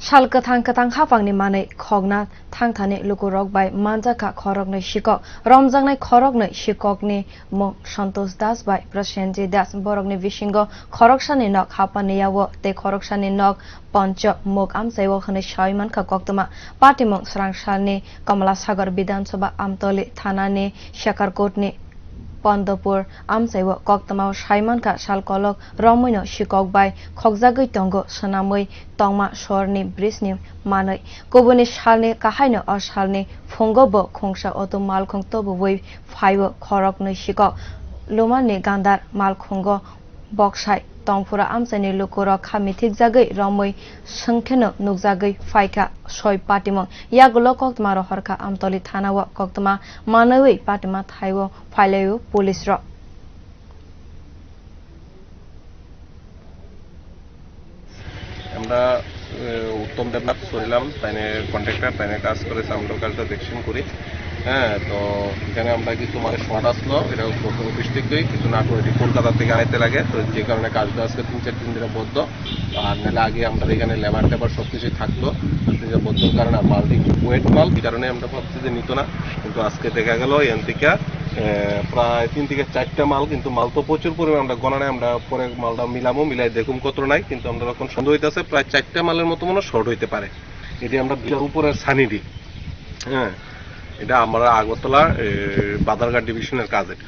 Shal kwthang hapangni manwi khokna Naithani lukurog by manjakkha khoroknwi sikok Romjaknai khoroknwi sikokni mung Santosh das by Prasenjit das borokni bisingo khoroksani nok hapani yawo te khoroksani nok pancho muk amsaiwo khani shaimankha koktoma patimung srangsalni Kamala Sagar Bidhan Sabha Amtoli Thanani Shakarkotni Pandapur amsaiwo koktama shaimankha salkolok romoino sikok by khokjagui tongo sonamui tongma sorni brisni manwi kubuni salni kahaino o salni phungobo khongsa oto malkhong tobo wei phaiwo khoroknwi sikok lumani gandar malkhongo boksai tongpura amsani lukurog khamitik jagui romoi songkheno nugjagui phaika soi patimong yagulo koktama ro horka amtoli thanawo koktama manwi patima thaiwo phailayo police ro আমরা উত্তম Debnath সরিলাম তাইনে contractor তাইনে কাজ করেছে আমরা কাজটা দেখছেন করি হ্যাঁ তো এখানে আমরা কিছু মানে শর্ট আসলো এটা অফিস থেকেই কিছু না করে কলকাতা থেকে আনাইতে লাগে তো যে কারণে কাজটা আজকে 3-4 দিন ধরে বদ্ধ আর নাহলে আগে আমরা এখানে লেবার টেবার সব কিছুই থাকতো বদ্ধর কারণে মালটি ওয়েট মাল এই কারণে আমরা ভাবছি যে নিত না কিন্তু আজকে দেখা গেল এখান থেকে প্রায় 3 থেকে 4টা মাল কিন্তু মাল তো প্রচুর পরিমাণে আমরা গণনায় আমরা পরে মালটা মিলাই দেখুম কত নাই কিন্তু আমরা এখন সন্দেহ হইতেছে প্রায় 4টা মালের মতো মনে শর্ট হইতে পারে এটি আমরা উপরের সানি দিই হ্যাঁ এটা আমরা আগরতলা বাদারঘাট ডিভিশনের কাজ এটা